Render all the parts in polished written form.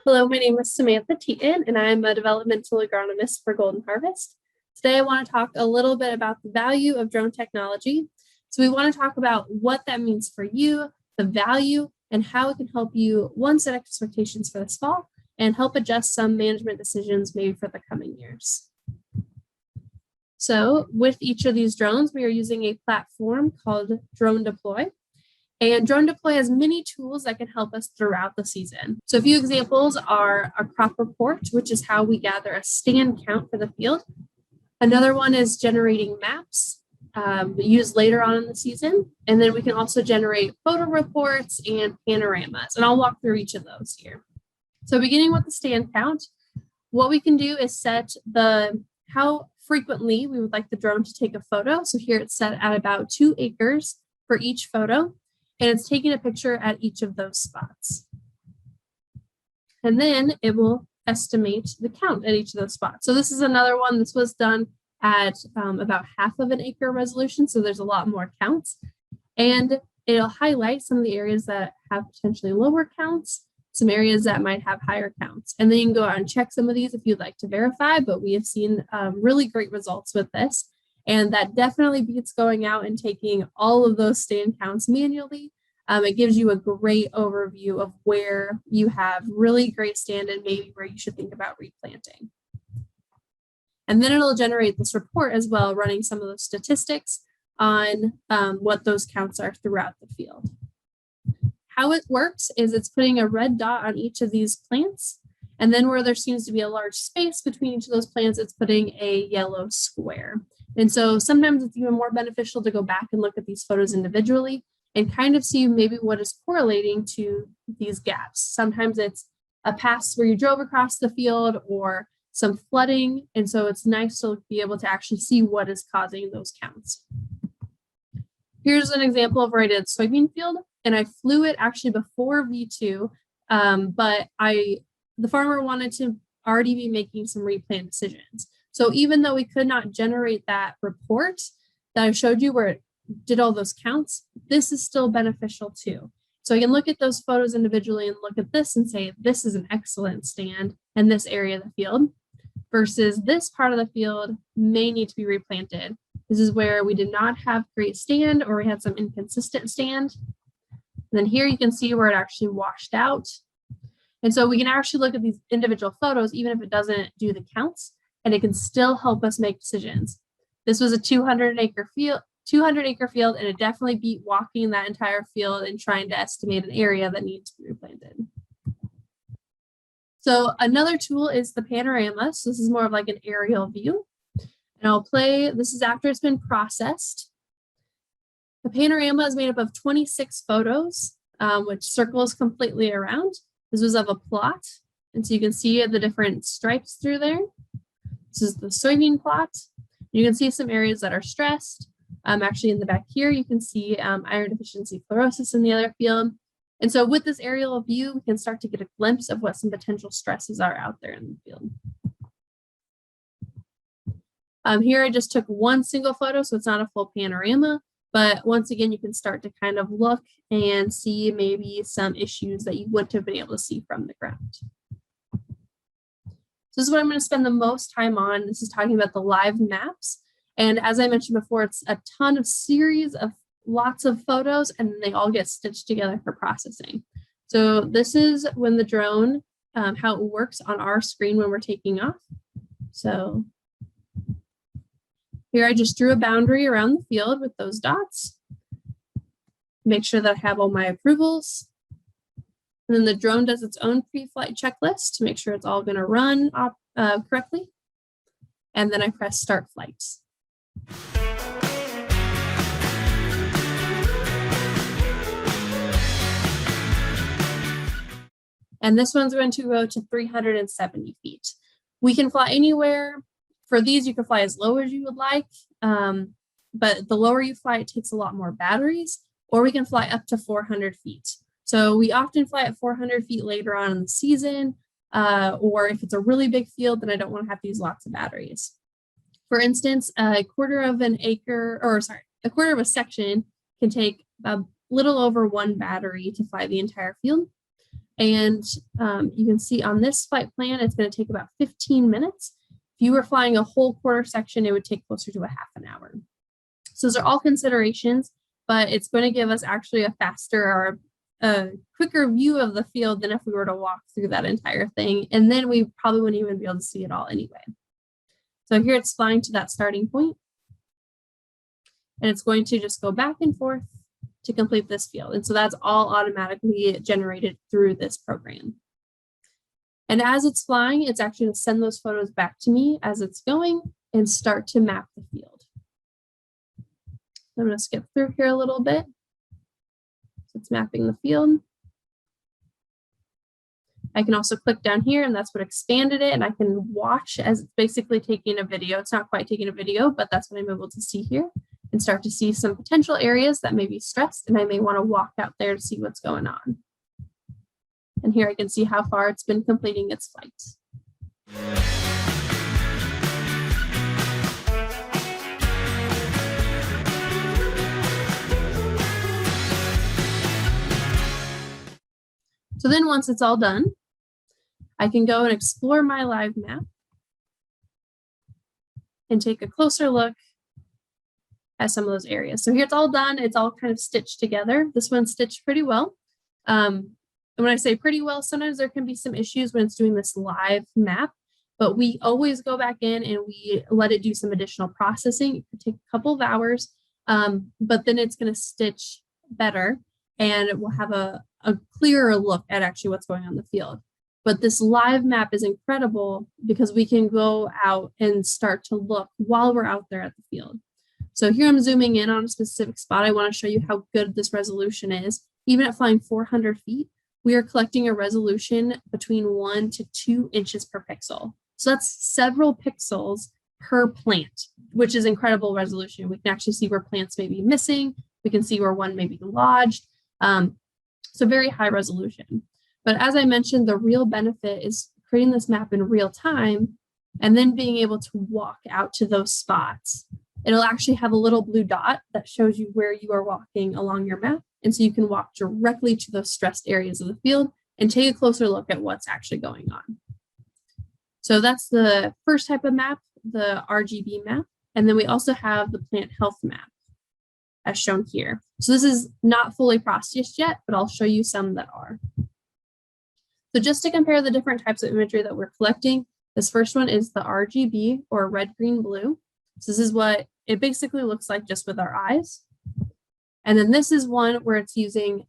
Hello, my name is Samantha Teten, and I'm a developmental agronomist for Golden Harvest. Today, I want to talk a little bit about the value of drone technology. So we want to talk about what that means for you, the value, and how it can help you, one, set expectations for this fall, and help adjust some management decisions maybe for the coming years. So with each of these drones, we are using a platform called Drone Deploy. And Drone Deploy has many tools that can help us throughout the season. So a few examples are a crop report, which is how we gather a stand count for the field. Another one is generating maps used later on in the season. And then we can also generate photo reports and panoramas. And I'll walk through each of those here. So beginning with the stand count, what we can do is set how frequently we would like the drone to take a photo. So here it's set at about 2 acres for each photo. And it's taking a picture at each of those spots. And then it will estimate the count at each of those spots. So this is another one. This was done at about half of an acre resolution. So there's a lot more counts. And it'll highlight some of the areas that have potentially lower counts, some areas that might have higher counts. And then you can go out and check some of these if you'd like to verify, but we have seen really great results with this. And that definitely beats going out and taking all of those stand counts manually. It gives you a great overview of where you have really great stand and maybe where you should think about replanting. And then it'll generate this report as well, running some of those statistics on what those counts are throughout the field. How it works is it's putting a red dot on each of these plants. And then where there seems to be a large space between each of those plants, it's putting a yellow square. And so sometimes it's even more beneficial to go back and look at these photos individually and kind of see maybe what is correlating to these gaps. Sometimes it's a pass where you drove across the field or some flooding. And so it's nice to be able to actually see what is causing those counts. Here's an example of where I did a soybean field, and I flew it actually before V2, but the farmer wanted to already be making some replant decisions. So even though we could not generate that report that I showed you where it did all those counts, this is still beneficial too. So I can look at those photos individually and look at this and say, this is an excellent stand in this area of the field versus this part of the field may need to be replanted. This is where we did not have great stand or we had some inconsistent stand. And then here you can see where it actually washed out. And so we can actually look at these individual photos, even if it doesn't do the counts, and it can still help us make decisions. This was a 200-acre field, and it definitely beat walking that entire field and trying to estimate an area that needs to be replanted. So another tool is the panorama. So this is more of like an aerial view. And I'll play, this is after it's been processed. The panorama is made up of 26 photos, which circles completely around. This was of a plot. And so you can see the different stripes through there. This is the soybean plot. You can see some areas that are stressed. Actually in the back here, you can see iron deficiency fluorosis in the other field. And so with this aerial view, we can start to get a glimpse of what some potential stresses are out there in the field. Here I just took one single photo, so it's not a full panorama. But once again, you can start to kind of look and see maybe some issues that you wouldn't have been able to see from the ground. So this is what I'm going to spend the most time on. This is talking about the live maps. And as I mentioned before, it's a ton of series of lots of photos, and they all get stitched together for processing. So this is when the drone, how it works on our screen when we're taking off. So here I just drew a boundary around the field with those dots. Make sure that I have all my approvals. And then the drone does its own pre-flight checklist to make sure it's all going to run correctly. And then I press start flights. And this one's going to go to 370 feet. We can fly anywhere. For these, you can fly as low as you would like, but the lower you fly, it takes a lot more batteries, or we can fly up to 400 feet. So we often fly at 400 feet later on in the season, or if it's a really big field, then I don't want to have to use lots of batteries. For instance, a quarter of a section can take a little over 1 battery to fly the entire field. And you can see on this flight plan, it's going to take about 15 minutes. If you were flying a whole quarter section, it would take closer to a half an hour. So those are all considerations, but it's going to give us actually a faster or a quicker view of the field than if we were to walk through that entire thing. And then we probably wouldn't even be able to see it all anyway. So here it's flying to that starting point, and it's going to just go back and forth to complete this field. And so that's all automatically generated through this program. And as it's flying, it's actually going to send those photos back to me as it's going and start to map the field. I'm going to skip through here a little bit. So it's mapping the field. I can also click down here, and that's what expanded it, and I can watch as it's basically taking a video. It's not quite taking a video, but that's what I'm able to see here, and start to see some potential areas that may be stressed, and I may want to walk out there to see what's going on. And here I can see how far it's been completing its flight. So then once it's all done, I can go and explore my live map and take a closer look at some of those areas. So here it's all done. It's all kind of stitched together. This one's stitched pretty well. And when I say pretty well, sometimes there can be some issues when it's doing this live map, but we always go back in and we let it do some additional processing. It could take a couple of hours, but then it's going to stitch better, and it will have a clearer look at actually what's going on in the field. But this live map is incredible because we can go out and start to look while we're out there at the field. So here I'm zooming in on a specific spot. I want to show you how good this resolution is. Even at flying 400 feet, we are collecting a resolution between 1 to 2 inches per pixel. So that's several pixels per plant, which is incredible resolution. We can actually see where plants may be missing. We can see where one may be lodged. So very high resolution. But as I mentioned, the real benefit is creating this map in real time and then being able to walk out to those spots. It'll actually have a little blue dot that shows you where you are walking along your map. And so you can walk directly to those stressed areas of the field and take a closer look at what's actually going on. So that's the first type of map, the RGB map. And then we also have the plant health map, as shown here. So this is not fully processed yet, but I'll show you some that are. So just to compare the different types of imagery that we're collecting, this first one is the RGB, or red, green, blue. So this is what it basically looks like just with our eyes. And then this is one where it's using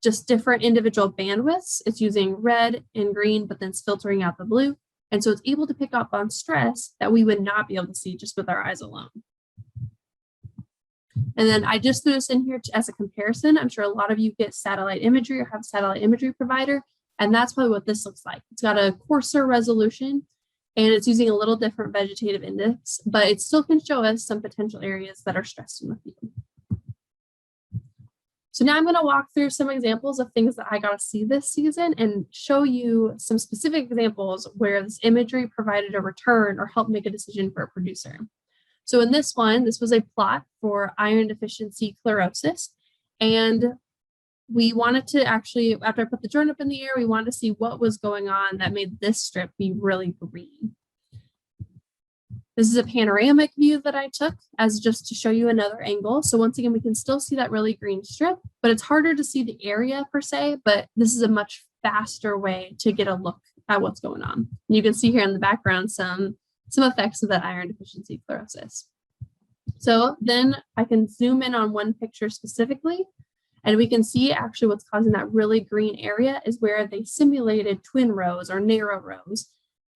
just different individual bandwidths. It's using red and green, but then it's filtering out the blue. And so it's able to pick up on stress that we would not be able to see just with our eyes alone. And then I just threw this in here as a comparison. I'm sure a lot of you get satellite imagery or have a satellite imagery provider, and that's probably what this looks like. It's got a coarser resolution, and it's using a little different vegetative index, but it still can show us some potential areas that are stressed in the field. So now I'm going to walk through some examples of things that I got to see this season and show you some specific examples where this imagery provided a return or helped make a decision for a producer. So in this one, this was a plot for iron deficiency chlorosis. And we wanted to actually, after I put the drone up in the air, we wanted to see what was going on that made this strip be really green. This is a panoramic view that I took as just to show you another angle. So once again, we can still see that really green strip, but it's harder to see the area per se, but this is a much faster way to get a look at what's going on. And you can see here in the background some effects of that iron deficiency chlorosis. So then I can zoom in on one picture specifically, and we can see actually what's causing that really green area is where they simulated twin rows or narrow rows,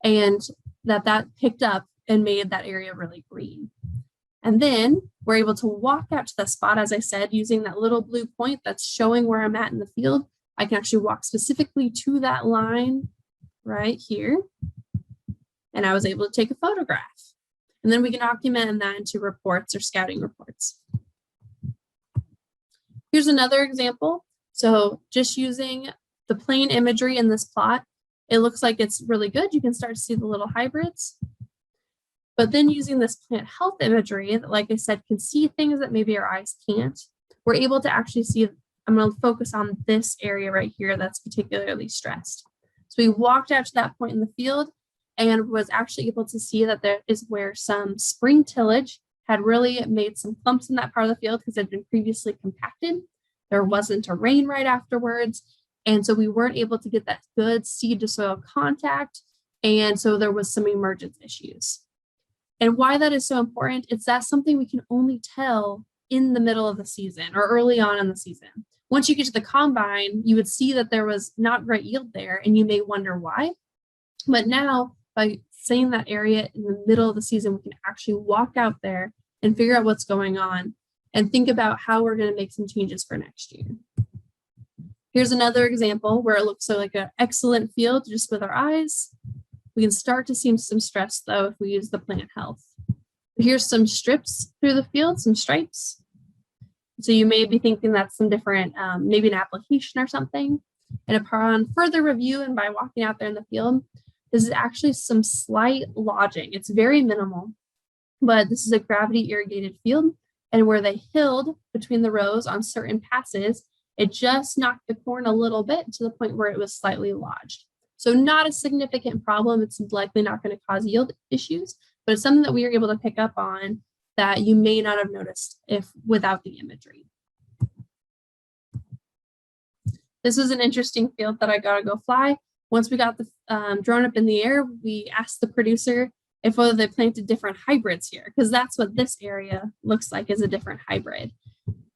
and that picked up and made that area really green. And then we're able to walk out to the spot, as I said, using that little blue point that's showing where I'm at in the field. I can actually walk specifically to that line right here. And I was able to take a photograph. And then we can document that into reports or scouting reports. Here's another example. So just using the plain imagery in this plot, it looks like it's really good. You can start to see the little hybrids. But then using this plant health imagery that, like I said, can see things that maybe our eyes can't, we're able to actually see I'm going to focus on this area right here that's particularly stressed. So we walked out to that point in the field and was actually able to see that there is where some spring tillage had really made some clumps in that part of the field because it had been previously compacted. There wasn't a rain right afterwards. And so we weren't able to get that good seed to soil contact. And so there was some emergence issues. And why that is so important, it's that's something we can only tell in the middle of the season or early on in the season. Once you get to the combine, you would see that there was not great yield there, and you may wonder why. But now, by seeing that area in the middle of the season, we can actually walk out there and figure out what's going on and think about how we're going to make some changes for next year. Here's another example where it looks like an excellent field just with our eyes. We can start to see some stress, though, if we use the plant health. Here's some strips through the field, some stripes. So you may be thinking that's some different, maybe an application or something. And upon further review and by walking out there in the field, this is actually some slight lodging. It's very minimal, but this is a gravity irrigated field. And where they hilled between the rows on certain passes, it just knocked the corn a little bit to the point where it was slightly lodged. So not a significant problem. It's likely not going to cause yield issues, but it's something that we are able to pick up on that you may not have noticed if without the imagery. This was an interesting field that I got to go fly. Once we got the drone up in the air, we asked the producer if whether they planted different hybrids here, because that's what this area looks like, is a different hybrid.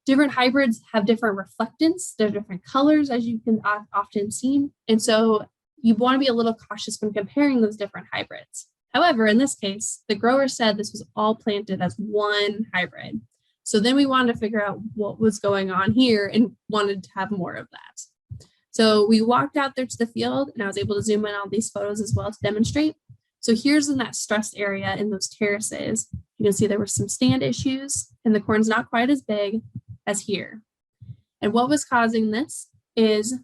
Different hybrids have different reflectance. They're different colors, as you can often see. And so you want to be a little cautious when comparing those different hybrids. However, in this case, the grower said this was all planted as one hybrid. So then we wanted to figure out what was going on here and wanted to have more of that. So we walked out there to the field, and I was able to zoom in on these photos as well to demonstrate. So here's in that stressed area in those terraces. You can see there were some stand issues, and the corn's not quite as big as here. And what was causing this is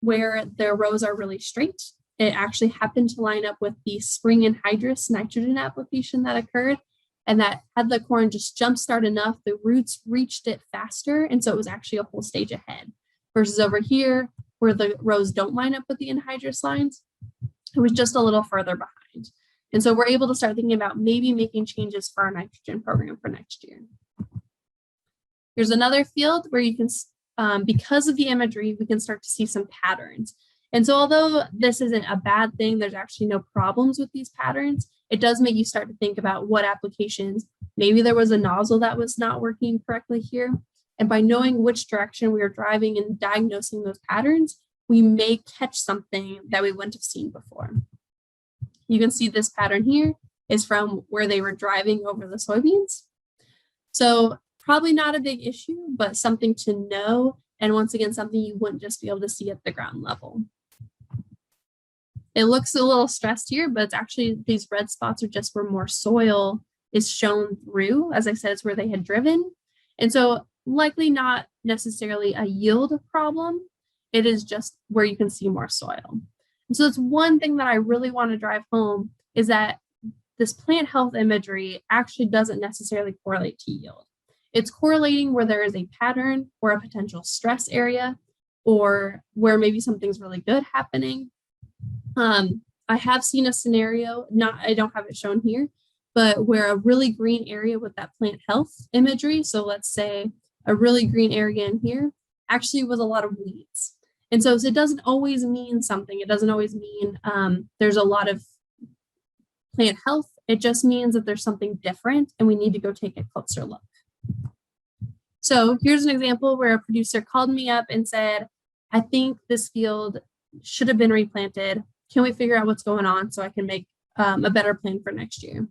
where their rows are really straight. It actually happened to line up with the spring anhydrous nitrogen application that occurred, and that had the corn just jumpstart enough, the roots reached it faster, and so it was actually a whole stage ahead. Versus over here, where the rows don't line up with the anhydrous lines, it was just a little further behind. And so we're able to start thinking about maybe making changes for our nitrogen program for next year. Here's another field where you can, because of the imagery, we can start to see some patterns. And so although this isn't a bad thing, there's actually no problems with these patterns, it does make you start to think about what applications, maybe there was a nozzle that was not working correctly here. And by knowing which direction we were driving and diagnosing those patterns, we may catch something that we wouldn't have seen before. You can see this pattern here is from where they were driving over the soybeans. So probably not a big issue, but something to know. And once again, something you wouldn't just be able to see at the ground level. It looks a little stressed here, but it's actually these red spots are just where more soil is shown through. As I said, it's where they had driven. And so likely not necessarily a yield problem. It is just where you can see more soil. And so it's one thing that I really want to drive home is that this plant health imagery actually doesn't necessarily correlate to yield. It's correlating where there is a pattern or a potential stress area or where maybe something's really good happening. I have seen a scenario, I don't have it shown here, but where a really green area with that plant health imagery, so let's say a really green area in here, actually with a lot of weeds. And so it doesn't always mean something. It doesn't always mean there's a lot of plant health. It just means that there's something different and we need to go take a closer look. So here's an example where a producer called me up and said, I think this field should have been replanted. Can we figure out what's going on so I can make a better plan for next year?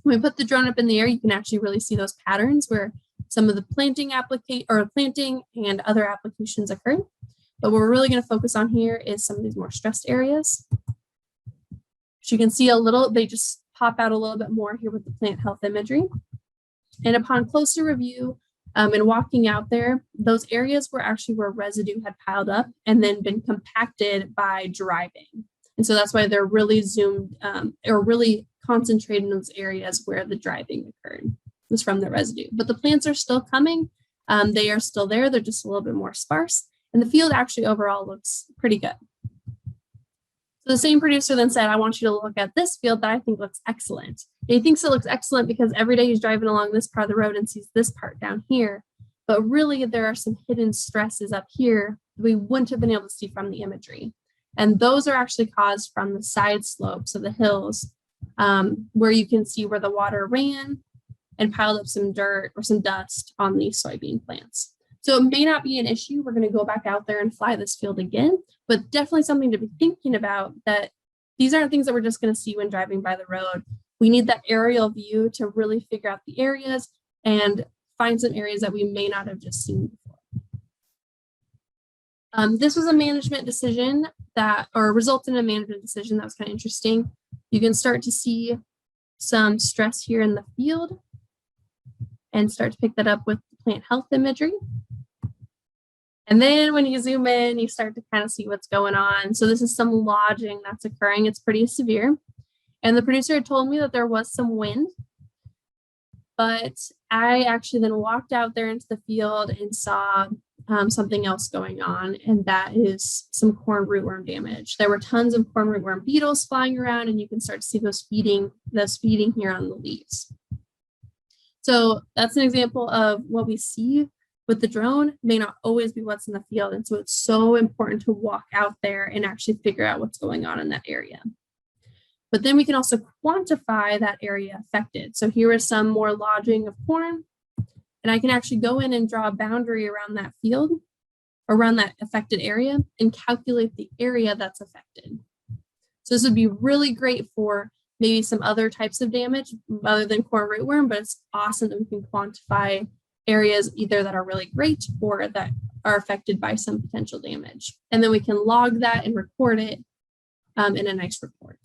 When we put the drone up in the air, you can actually really see those patterns where some of the planting and other applications occurred. But what we're really going to focus on here is some of these more stressed areas. So you can see they just pop out a little bit more here with the plant health imagery. And upon closer review and walking out there, those areas were actually where residue had piled up and then been compacted by driving. And so that's why they're really zoomed or really concentrated in those areas where the driving occurred was from the residue. But the plants are still coming. They are still there. They're just a little bit more sparse. And the field actually overall looks pretty good. So the same producer then said, I want you to look at this field that I think looks excellent. And he thinks it looks excellent because every day he's driving along this part of the road and sees this part down here. But really, there are some hidden stresses up here that we wouldn't have been able to see from the imagery. And those are actually caused from the side slopes of the hills, where you can see where the water ran and piled up some dirt or some dust on these soybean plants. So it may not be an issue. We're going to go back out there and fly this field again, but definitely something to be thinking about, that these aren't things that we're just going to see when driving by the road. We need that aerial view to really figure out the areas and find some areas that we may not have just seen before. This was a management decision or resulted in a management decision that was kind of interesting. You can start to see some stress here in the field and start to pick that up with plant health imagery. And then when you zoom in, you start to kind of see what's going on. So this is some lodging that's occurring. It's pretty severe. And the producer had told me that there was some wind, but I actually then walked out there into the field and saw something else going on, and that is some corn rootworm damage. There were tons of corn rootworm beetles flying around, and you can start to see those feeding here on the leaves. So that's an example of what we see with the drone may not always be what's in the field. And so it's so important to walk out there and actually figure out what's going on in that area. But then we can also quantify that area affected. So here is some more lodging of corn, and I can actually go in and draw a boundary around that field, around that affected area, and calculate the area that's affected. So this would be really great for maybe some other types of damage other than corn rootworm, but it's awesome that we can quantify areas either that are really great or that are affected by some potential damage. And then we can log that and record it in a nice report.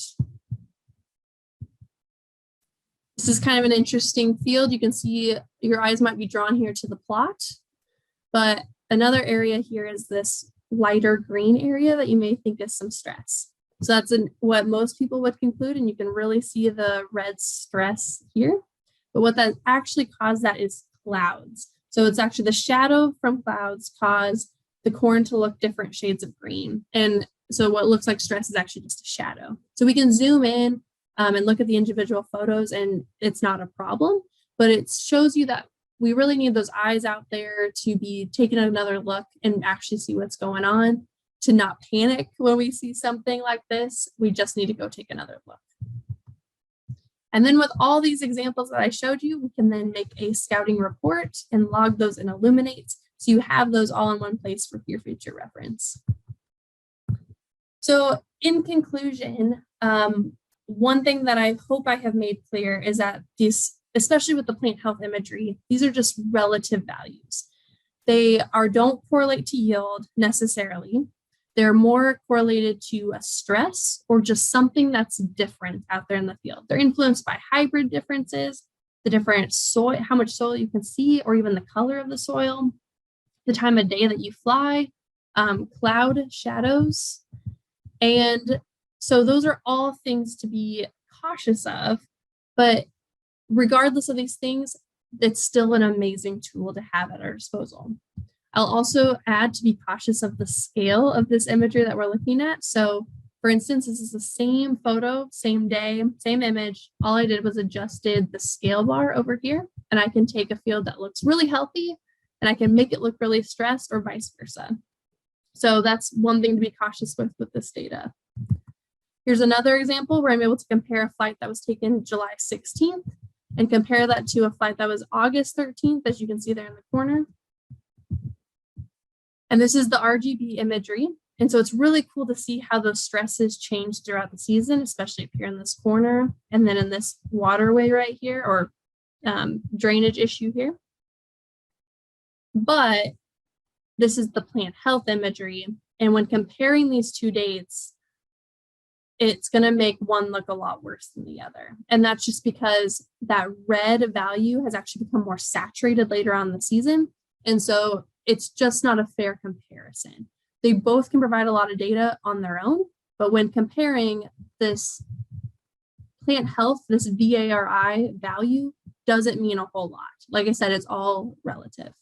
This is kind of an interesting field. You can see your eyes might be drawn here to the plot, but another area here is this lighter green area that you may think is some stress. So that's what most people would conclude, and you can really see the red stress here. But what that actually caused that is clouds. So it's actually the shadow from clouds caused the corn to look different shades of green. And so what looks like stress is actually just a shadow. So we can zoom in and look at the individual photos, and it's not a problem, but it shows you that we really need those eyes out there to be taking another look and actually see what's going on, to not panic when we see something like this. We just need to go take another look. And then with all these examples that I showed you, we can then make a scouting report and log those in Illuminate, so you have those all in one place for your future reference. So in conclusion, one thing that I hope I have made clear is that these, especially with the plant health imagery, these are just relative values. They don't correlate to yield necessarily. They're more correlated to a stress or just something that's different out there in the field. They're influenced by hybrid differences, the different soil, how much soil you can see, or even the color of the soil, the time of day that you fly, cloud shadows. And so those are all things to be cautious of, but regardless of these things, it's still an amazing tool to have at our disposal. I'll also add to be cautious of the scale of this imagery that we're looking at. So for instance, this is the same photo, same day, same image. All I did was adjusted the scale bar over here, and I can take a field that looks really healthy and I can make it look really stressed, or vice versa. So that's one thing to be cautious with this data. Here's another example where I'm able to compare a flight that was taken July 16th and compare that to a flight that was August 13th, as you can see there in the corner. And this is the RGB imagery. And so it's really cool to see how those stresses change throughout the season, especially up here in this corner, and then in this waterway right here, or drainage issue here. But this is the plant health imagery. And when comparing these two dates, it's going to make one look a lot worse than the other. And that's just because that red value has actually become more saturated later on in the season. And so it's just not a fair comparison. They both can provide a lot of data on their own, but when comparing this plant health, this VARI value doesn't mean a whole lot. Like I said, it's all relative.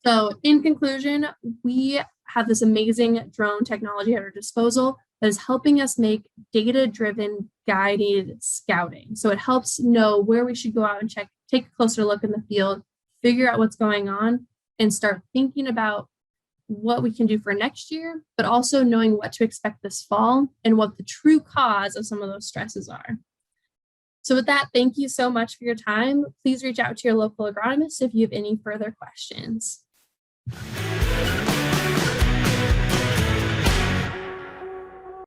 So in conclusion, we have this amazing drone technology at our disposal that is helping us make data-driven guided scouting. So it helps know where we should go out and take a closer look in the field, figure out what's going on, and start thinking about what we can do for next year, but also knowing what to expect this fall and what the true cause of some of those stresses are. So with that, thank you so much for your time. Please reach out to your local agronomist if you have any further questions.